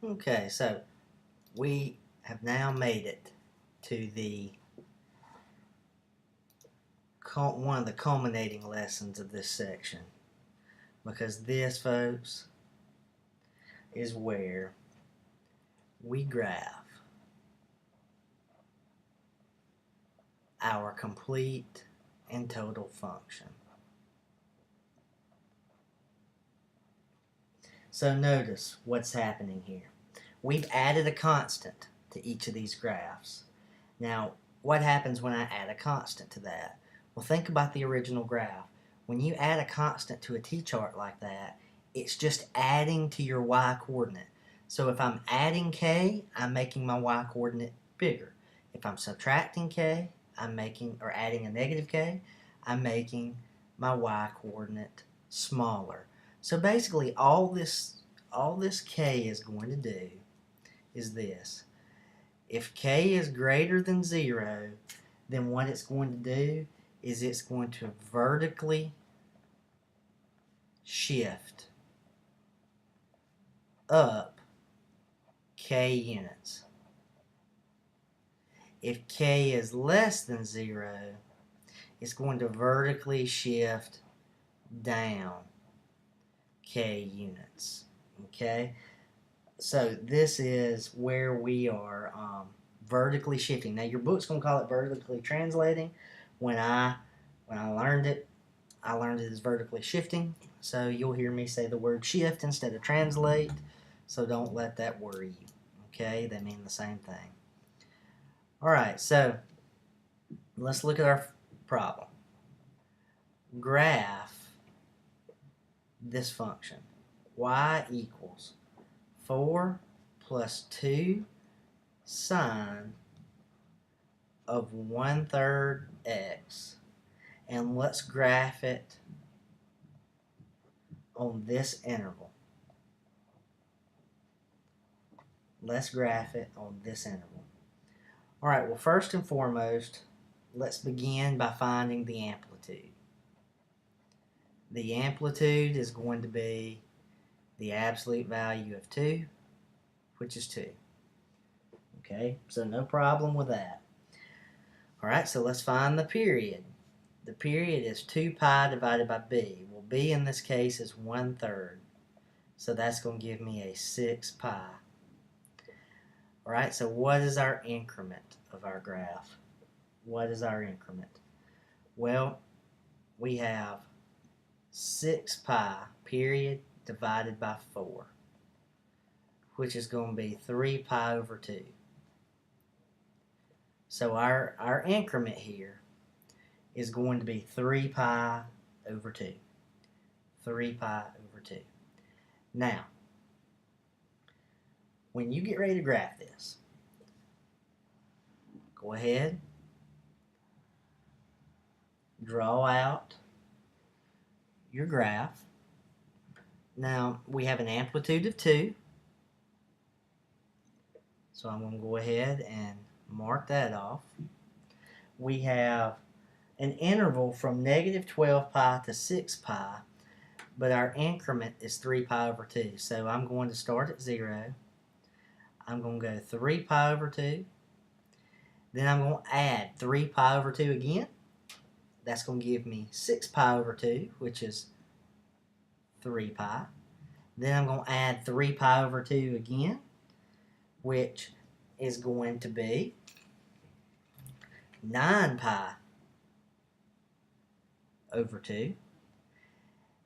Okay, so we have now made it to one of the culminating lessons of this section, because this, folks, is where we graph our complete and total function. So notice what's happening here. We've added a constant to each of these graphs. Now, what happens when I add a constant to that? Well, think about the original graph. When you add a constant to a t-chart like that, it's just adding to your y-coordinate. So if I'm adding k, I'm making my y-coordinate bigger. If I'm subtracting k, or adding a negative k, I'm making my y-coordinate smaller. So basically, all this k is going to do is this. If k is greater than 0, then what it's going to do is it's going to vertically shift up k units. If k is less than 0, it's going to vertically shift down k units. Okay? So this is where we are vertically shifting. Now your book's going to call it vertically translating. When I learned it as vertically shifting. So you'll hear me say the word shift instead of translate. So don't let that worry you. Okay, they mean the same thing. Alright, so let's look at our problem. Graph this function. Y equals 4 plus 2 sine of 1/3 x. And let's graph it on this interval. Let's graph it on this interval. Alright, well, first and foremost, let's begin by finding the amplitude. The amplitude is going to be the absolute value of 2, which is 2. Okay, so no problem with that. Alright, so let's find the period. The period is 2 pi divided by b. Well, b in this case is 1/3. So that's going to give me a 6 pi. Alright, so what is our increment of our graph? What is our increment? Well, we have 6 pi period divided by 4, which is going to be 3 pi over 2. So our increment here is going to be 3 pi over 2. 3 pi over 2. Now, when you get ready to graph this, go ahead, draw out your graph. Now, we have an amplitude of 2. So I'm going to go ahead and mark that off. We have an interval from negative 12 pi to 6 pi, but our increment is 3 pi over 2. So I'm going to start at 0. I'm going to go 3 pi over 2. Then I'm going to add 3 pi over 2 again. That's going to give me 6 pi over 2, which is 3 pi. Then I'm going to add 3 pi over 2 again, which is going to be 9 pi over 2.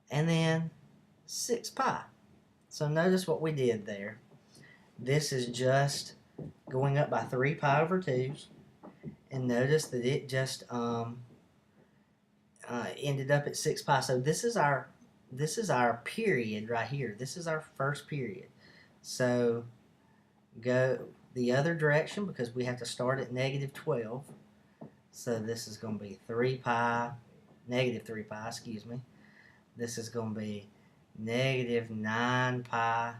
And then 6 pi. So notice what we did there. This is just going up by 3 pi over 2's. And notice that it just ended up at 6 pi. So this is our period right here. This is our first period. So go the other direction because we have to start at negative 12. So this is going to be 3 pi, negative 3 pi, excuse me. This is going to be negative 9 pi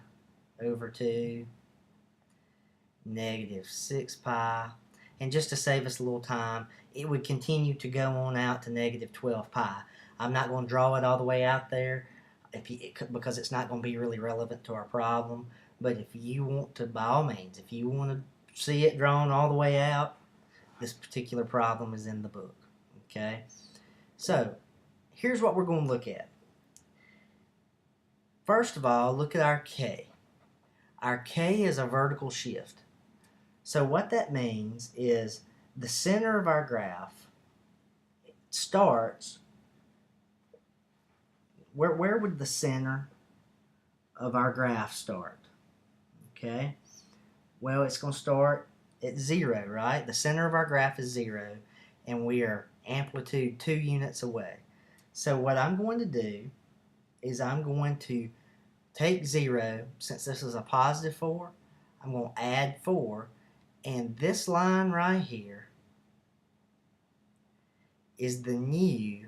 over 2, negative 6 pi. And just to save us a little time, it would continue to go on out to negative 12 pi. I'm not going to draw it all the way out there because it's not going to be really relevant to our problem. But if you want to, by all means, if you want to see it drawn all the way out, this particular problem is in the book. Okay? So, here's what we're going to look at. First of all, look at our K. Our K is a vertical shift. So what that means is the center of our graph starts, where would the center of our graph start? Okay, well, it's going to start at 0, right? The center of our graph is 0, and we are amplitude 2 units away. So what I'm going to do is I'm going to take 0, since this is a positive 4, I'm going to add 4, and this line right here is the new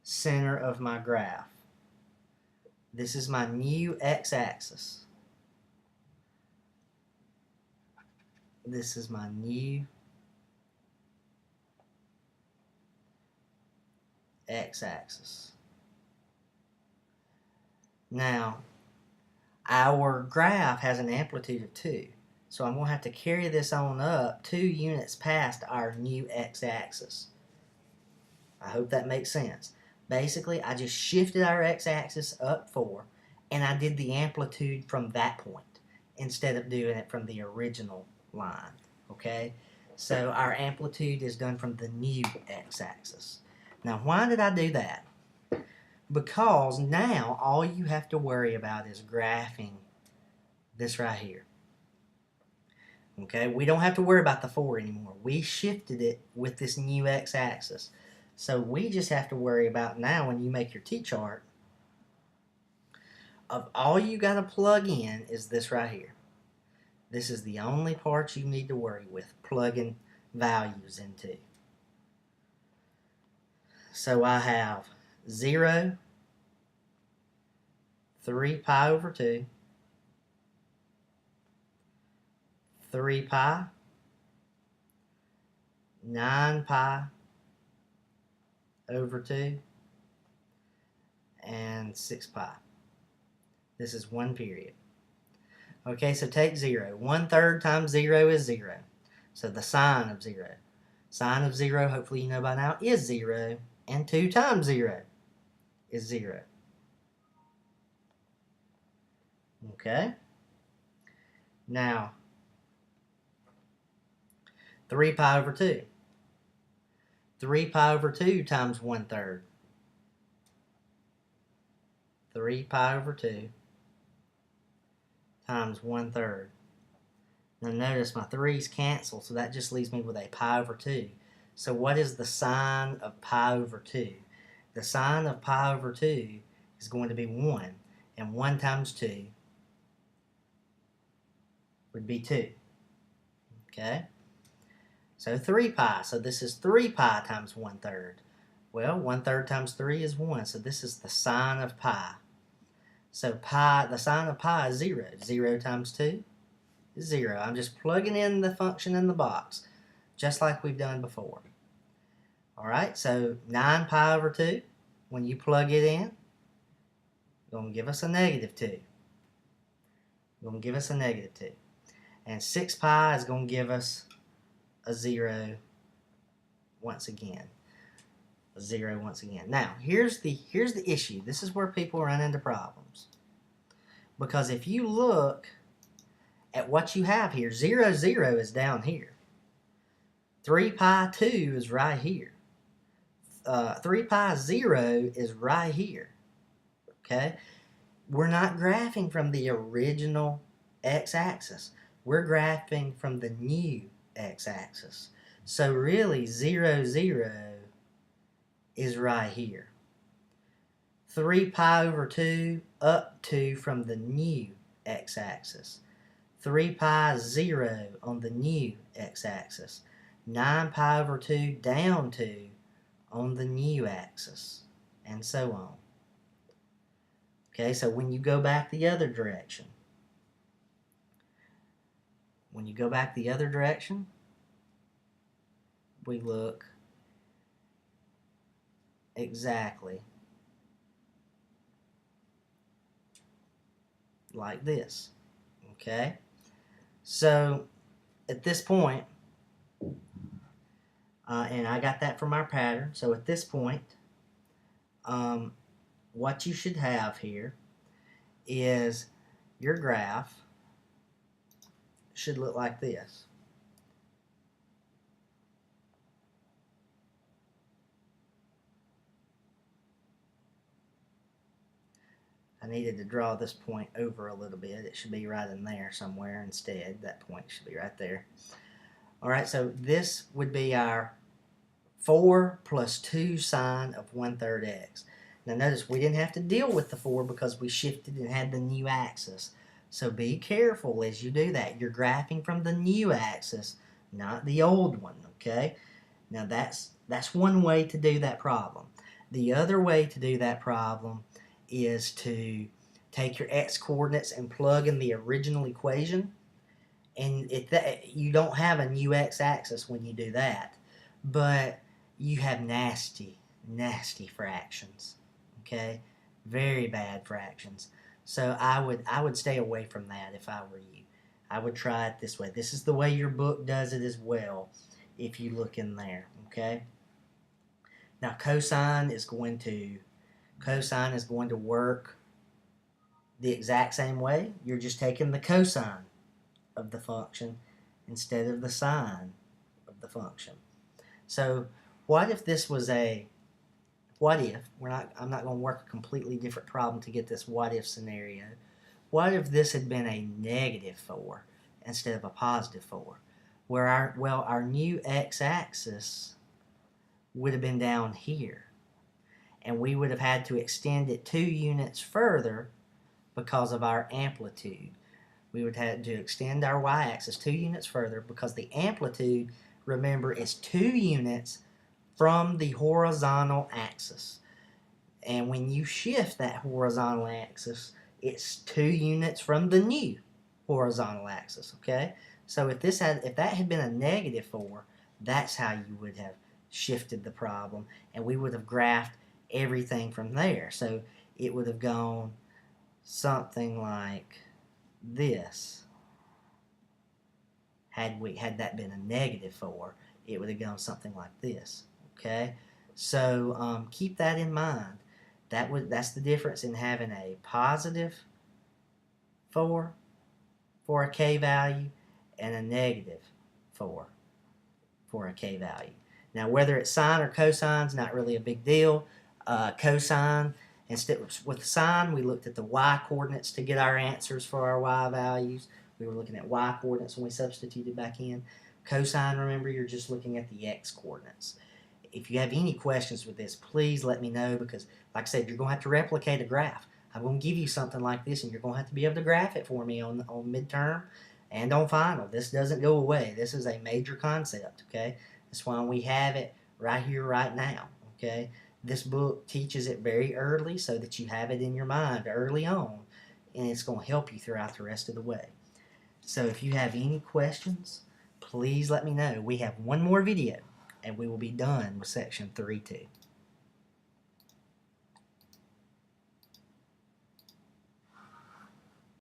center of my graph. This is my new x-axis. This is my new x-axis. Now, our graph has an amplitude of 2. So I'm going to have to carry this on up 2 units past our new x-axis. I hope that makes sense. Basically, I just shifted our x-axis up 4, and I did the amplitude from that point instead of doing it from the original line. Okay? So our amplitude is done from the new x-axis. Now, why did I do that? Because now all you have to worry about is graphing this right here. Okay, we don't have to worry about the 4 anymore. We shifted it with this new x-axis. So we just have to worry about now when you make your t-chart, of all you got to plug in is this right here. This is the only part you need to worry with plugging values into. So I have 0, 3 pi over 2, 3 pi, 9 pi over 2, and 6 pi. This is one period. Okay, so take 0. 1/3 times 0 is 0. So the sine of 0. Sine of 0, hopefully you know by now, is 0. And 2 times 0 is 0. Okay? Now, 3 pi over 2. 3 pi over 2 times 1/3. 3 pi over 2 times 1/3. Now notice my 3's cancel, so that just leaves me with a pi over 2. So what is the sine of pi over 2? The sine of pi over 2 is going to be 1. And 1 times 2 would be 2. Okay? So 3 pi. So this is 3 pi times 1/3. Well, 1/3 times 3 is 1. So this is the sine of pi. So pi, the sine of pi is 0. 0 times 2 is 0. I'm just plugging in the function in the box, just like we've done before. Alright, so 9 pi over 2, when you plug it in, it's going to give us a negative 2. It's going to give us a negative 2. And 6 pi is going to give us a 0 once again. A 0 once again. Now, here's the issue. This is where people run into problems. Because if you look at what you have here, 0, 0 is down here. 3 pi 2 is right here. 3 pi 0 is right here. Okay? We're not graphing from the original x-axis. We're graphing from the new x-axis. So really, 0, 0 is right here. 3 pi over 2 up 2 from the new x-axis. 3 pi 0 on the new x-axis. 9 pi over 2 down 2 on the new axis. And so on. Okay, so when you go back the other direction, we look exactly like this. Okay? So at this point, and I got that from our pattern, so at this point, what you should have here is your graph should look like this. I needed to draw this point over a little bit. It should be right in there somewhere instead. That point should be right there. Alright, so this would be our 4 plus 2 sine of 1/3 x. Now notice we didn't have to deal with the 4 because we shifted and had the new axis. So be careful as you do that. You're graphing from the new axis, not the old one, okay? Now that's one way to do that problem. The other way to do that problem is to take your x coordinates and plug in the original equation. And you don't have a new x-axis when you do that, but you have nasty fractions, okay? Very bad fractions. So I would stay away from that if I were you. I would try it this way. This is the way your book does it as well, if you look in there, okay? Now cosine is going to work the exact same way. You're just taking the cosine of the function instead of the sine of the function. So what if this was I'm not going to work a completely different problem to get this what if scenario. What if this had been a -4 instead of a +4? Where our new x-axis would have been down here. And we would have had to extend it 2 units further because of our amplitude. We would have to extend our y-axis 2 units further because the amplitude, remember, is 2 units from the horizontal axis. And when you shift that horizontal axis, it's 2 units from the new horizontal axis, okay? So if that had been a -4, that's how you would have shifted the problem, and we would have graphed everything from there. So it would have gone something like this. Had that been a -4, it would have gone something like this. Okay, so keep that in mind. That's the difference in having a +4 for a k value and a -4 for a k value. Now whether it's sine or cosine is not really a big deal. Cosine, instead with sine, we looked at the y coordinates to get our answers for our y values. We were looking at y coordinates when we substituted back in. Cosine, remember, you're just looking at the x coordinates. If you have any questions with this, please let me know, because like I said, you're going to have to replicate a graph. I'm going to give you something like this, and you're going to have to be able to graph it for me on midterm and on final. This doesn't go away. This is a major concept, okay? That's why we have it right here, right now, okay? This book teaches it very early so that you have it in your mind early on, and it's going to help you throughout the rest of the way. So if you have any questions, please let me know. We have one more video, and we will be done with section 3-2.